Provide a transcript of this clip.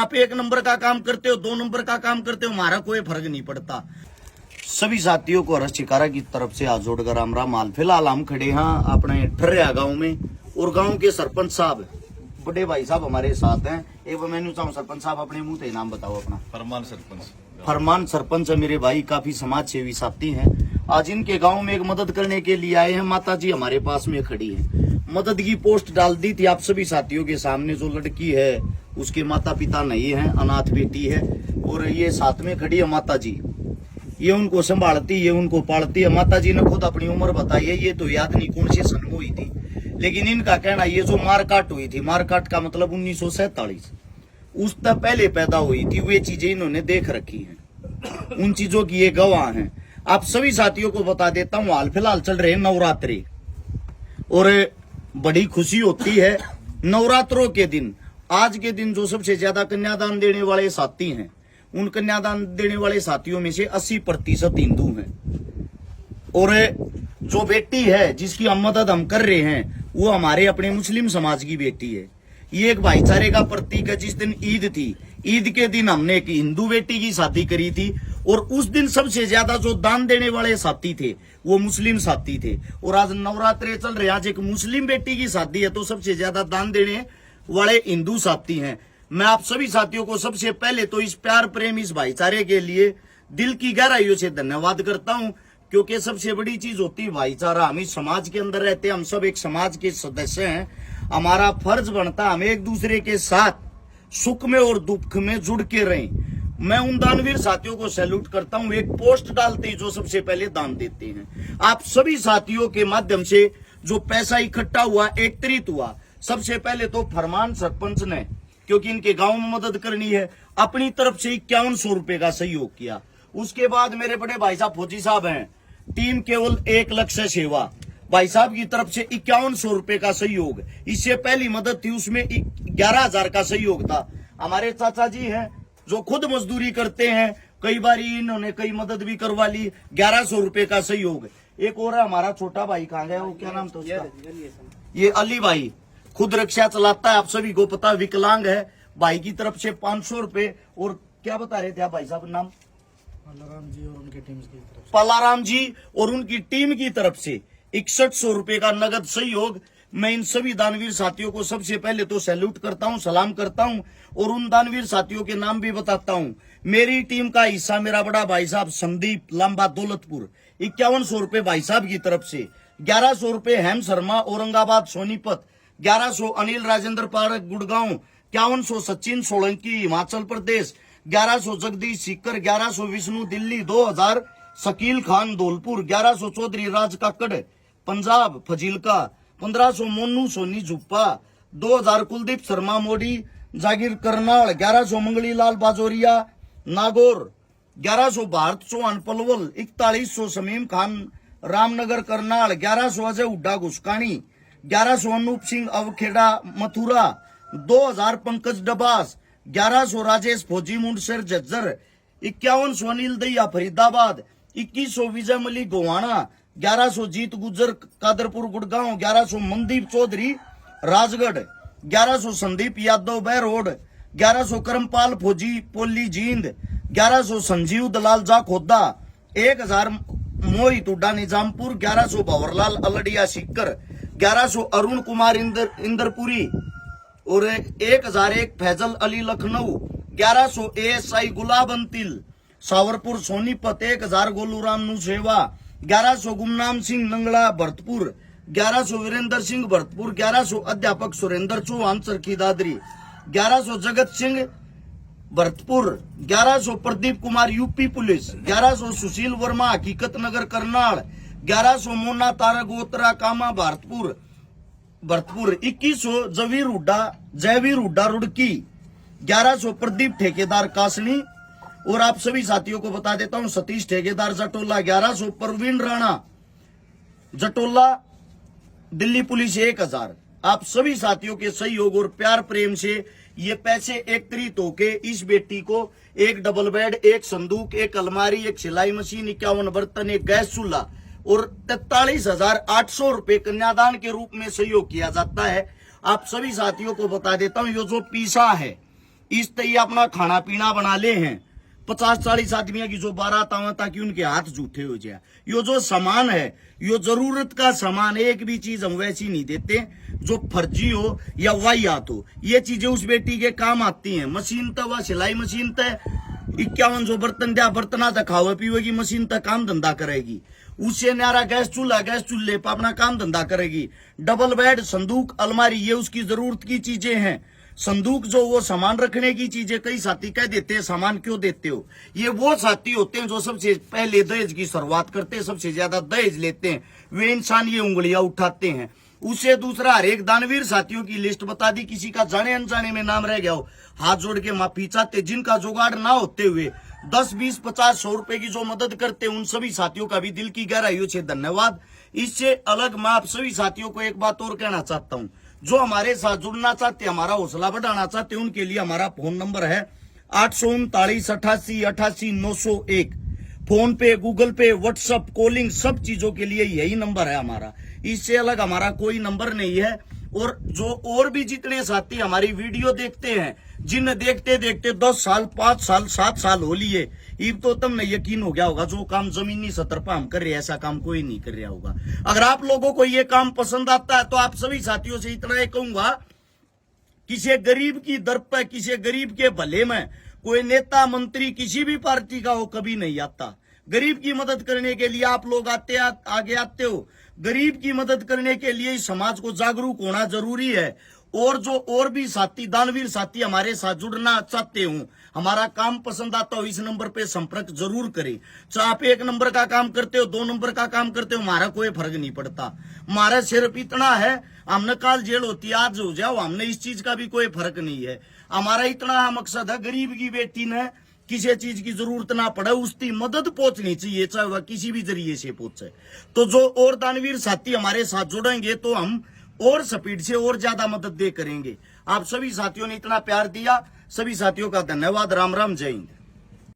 आप 1 नंबर का काम करते हो 2 नंबर का काम करते हो, हमारा कोई फर्क नहीं पड़ता। सभी साथियों को हर्ष चिकारा की तरफ से हाथ जोड़कर राम हाल फिलहाल हम खड़े हैं अपने ठर्रिया गांव में, और गांव के सरपंच साहब बड़े भाई साहब हमारे साथ हैं। एक बार मैंने चाहूँ सरपंच साहब अपने मुंह से नाम बताओ अपना। फरमान सरपंच मेरे भाई काफी समाज सेवी साथी हैं। आज इनके गांव में एक मदद करने के लिए आए हैं। माता जी हमारे पास में खड़ी है, मदद की पोस्ट डाल दी थी आप सभी साथियों के सामने। जो लड़की है उसके माता पिता नहीं है, अनाथ बेटी है, और ये साथ में खड़ी है माता जी। ये उनको संभालती, ये उनको पालती है। माता जी ने खुद अपनी उम्र बताई है, ये तो याद नहीं कौन से सन में हुई थी, लेकिन इनका कहना ये जो मारकाट हुई थी, मारकाट का मतलब 1947, उस तक पहले पैदा हुई थी। वे चीजें इन्होंने देख रखी हैं, उन चीजों की ये गवाह हैं। आप सभी साथियों को बता देता हूँ, हाल फिलहाल चल रहे नवरात्रि, और बड़ी खुशी होती है नवरात्रों के दिन। आज के दिन जो सबसे ज्यादा कन्यादान देने वाले साथी हैं, उन कन्यादान देने वाले साथियों में से 80% हिंदू हैं, और जो बेटी है जिसकी हम मदद हम कर रहे हैं वो हमारे अपने मुस्लिम समाज की बेटी है। ये एक भाईचारे का प्रतीक है। जिस दिन ईद थी, ईद के दिन हमने एक हिंदू बेटी की शादी करी थी, और उस दिन सबसे ज्यादा जो दान देने वाले साथी थे वो मुस्लिम साथी थे। और आज नवरात्रे चल रहे, आज एक मुस्लिम बेटी की शादी है, तो सबसे ज्यादा दान देने वाले हिंदू साथी हैं। मैं आप सभी साथियों को सबसे पहले तो इस प्यार प्रेम, इस भाईचारे के लिए दिल की गहराइयों से धन्यवाद करता हूं, क्योंकि सबसे बड़ी चीज होती है भाईचारा। हम इस समाज के अंदर रहते हैं, हम सब एक समाज के सदस्य हैं। हमारा फर्ज बनता है हम एक दूसरे के साथ सुख में और दुख में जुड़ के रहें। मैं उन दानवीर साथियों को सैल्यूट करता हूं, एक पोस्ट डालते ही जो सबसे पहले दान देते हैं। आप सभी साथियों के माध्यम से जो पैसा इकट्ठा हुआ, एकत्रित हुआ, सबसे पहले तो फरमान सरपंच ने, क्योंकि इनके गांव में मदद करनी है, अपनी तरफ से 5100 रुपए का सहयोग किया। उसके बाद मेरे बड़े भाई साहब फौजी साहब हैं, टीम केवल 1 लक्ष्य सेवा, भाई साहब की तरफ से 5100 रुपए का सहयोग। इससे पहली मदद थी उसमें 11,000 का सहयोग था। हमारे चाचा जी हैं जो खुद मजदूरी करते हैं, कई बार इन्होंने कई मदद भी करवा ली, 1100 रुपए का सहयोग। एक और है हमारा छोटा भाई, कहाँ गया वो, क्या नाम था उसका, ये अली भाई, खुद रिक्शा चलाता है, आप सभी को पता, विकलांग है। भाई की तरफ से 500 रुपए। और क्या बता रहे थे आप भाई साहब नाम? पालाराम जी और उनकी टीम की तरफ से, पालाराम जी और उनकी टीम की तरफ से 6100 रुपए का नगद सहयोग। मैं इन सभी दानवीर साथियों को सबसे पहले तो सैल्यूट करता हूं, सलाम करता हूं, और उन दानवीर साथियों के नाम भी बताता हूं। मेरी टीम का हिस्सा मेरा बड़ा भाई साहब संदीप लांबा दौलतपुर, 5100 रुपए भाई साहब की तरफ से, 1100 रुपए हेम शर्मा औरंगाबाद सोनीपत, 1100 अनिल राजेंद्र पारक गुड़गांव, 5100 सचिन सोलंकी हिमाचल प्रदेश, 1100 जगदीश सीकर, 1100 विष्णु दिल्ली, 2000 शकील खान धौलपुर, 1100 चौधरी राज काकड़ पंजाब फजीलका, 1500 मोनू सोनी जुप्पा, 2000 कुलदीप शर्मा मोडी जागीर करनाल, 1100 मंगली लाल बाजोरिया नागौर, 1100 भारत चौहान पलवल, 4100 शमीम खान रामनगर करनाल, 1100 अजय हुड्डा घुसकानी, 1100 अनूप सिंह अवखेड़ा मथुरा, 2000 पंकज डबास, 1100 राजेश फौजी मुंडसर झज्जर, 5100 अनिल दैया फरीदाबाद, 2100 विजय मलिक गोवाना, 1100 जीत गुजर कादरपुर गुड़गांव, 1100 मनदीप चौधरी राजगढ़, 1100 संदीप यादव बहरोड, 1100 करमपाल फौजी पोली जींद, 1100 संजीव दलाल जाखोदा, 1000 मोहित हुड्डा निजामपुर, 1100 भंवरलाल अलडिया सीकर, 1100 अरुण कुमार इंदरपुरी, और 1001 फैजल अली लखनऊ, 1100 ASI गुलाब अंतिल सावरपुर सोनीपत, 1000 गोलूराम नुसेवा, 1100 गुमनाम सिंह नंगला भरतपुर, 1100 वीरेंद्र सिंह भरतपुर, 1100 अध्यापक सुरेंद्र चौहान चरखी दादरी, 1100 जगत सिंह भरतपुर, 1100 प्रदीप कुमार यूपी पुलिस, 1100 सुशील वर्मा हकीकत नगर करनाल, 1100 मोना तारक गोत्रा कामा भरतपुर, 2100 जयवीर हुड्डा रुड़की, 1100 प्रदीप ठेकेदार कासनी, और आप सभी साथियों को बता देता हूं सतीश ठेकेदार जटोला, 1100 परवीन राणा जटोला दिल्ली पुलिस, 1000। आप सभी साथियों के सहयोग और प्यार प्रेम से ये पैसे एकत्रित होके इस बेटी को एक डबल बेड, एक संदूक, एक अलमारी, एक सिलाई मशीन, 51 बर्तन, एक गैस चूल्हा और 43,800 रुपए कन्यादान के रूप में सहयोग किया जाता है। आप सभी साथियों को बता देता हूं, ये जो पीसा है इस तय अपना खाना पीना बना ले हैं 50-40 आदमियों की जो बारात आवा ताकि उनके हाथ जूठे हो जाए। यो जो सामान है यो जरूरत का सामान, एक भी चीज हम वैसी नहीं देते जो फर्जी हो या वाहियात हो। ये चीजें उस बेटी के काम आती हैं। मशीन तक वह सिलाई मशीन तक 51 जो बर्तन दिया बर्तना तक खावे पीवे की मशीन तक काम धंधा करेगी। उससे न्यारा गैस चूल्हे पर अपना काम धंधा करेगी। डबल बेड, संदूक, अलमारी ये उसकी जरूरत की चीजें हैं। संदूक जो वो सामान रखने की चीजें, कई साथी कह देते हैं सामान क्यों देते हो। ये वो साथी होते हैं जो सबसे पहले दहेज की शुरुआत करते हैं, सबसे ज्यादा दहेज लेते हैं, वे इंसान ये उंगलियां उठाते हैं। उससे दूसरा, हर एक दानवीर साथियों की लिस्ट बता दी, किसी का जाने अनजाने में नाम रह गया हो, हाथ जोड़ के माफी चाहते। जिनका जुगाड़ ना होते हुए 10, 20, 50, 100 रुपए की जो मदद करते हैं, उन सभी साथियों का भी दिल की गहराइयों से धन्यवाद। इससे अलग मैं आप सभी साथियों को एक बात और कहना चाहता हूं, जो हमारे साथ जुड़ना चाहते, हमारा हौसला बढ़ाना चाहते, उनके लिए हमारा फोन नंबर है 839 88 88 901। फोन पे, गूगल पे, व्हाट्सएप, कॉलिंग सब चीजों के लिए यही नंबर है हमारा। इससे अलग हमारा कोई नंबर नहीं है। और जो और भी जितने साथी हमारी वीडियो देखते हैं, जिन्हें देखते देखते 10 साल, 5 साल, 7 साल हो लिए, अब तो तुमने यकीन हो गया होगा जो काम जमीनी सतर पर हम कर रहे हैं ऐसा काम कोई नहीं कर रहा होगा। अगर आप लोगों को ये काम पसंद आता है तो आप सभी साथियों से इतना ही कहूंगा, किसी गरीब की दर पर, किसी गरीब के भले में कोई नेता मंत्री किसी भी पार्टी का हो कभी नहीं आता। गरीब की मदद करने के लिए आप लोग आगे आते हो। गरीब की मदद करने के लिए समाज को जागरूक होना जरूरी है। और जो और भी साथी, दानवीर साथी हमारे साथ जुड़ना चाहते हो, हमारा काम पसंद आता हो, इस नंबर पे संपर्क जरूर करें। चाहे आप 1 नंबर का काम करते हो, 2 नंबर का काम करते हो, हमारा कोई फर्क नहीं पड़ता। हमारा सिर्फ इतना है, हमने कल जेल होती आज हो जाओ, हमने इस चीज का भी कोई फर्क नहीं है। हमारा इतना मकसद है, गरीब की बेटी ने किसी चीज की जरूरत ना पड़े, उसकी मदद पहुंचनी चाहिए, चाहे वह किसी भी जरिए से पहुंचे। तो जो और दानवीर साथी हमारे साथ जुड़ेंगे तो हम और स्पीड से और ज्यादा मदद दे करेंगे। आप सभी साथियों ने इतना प्यार दिया, सभी साथियों का धन्यवाद। राम राम, जय हिंद।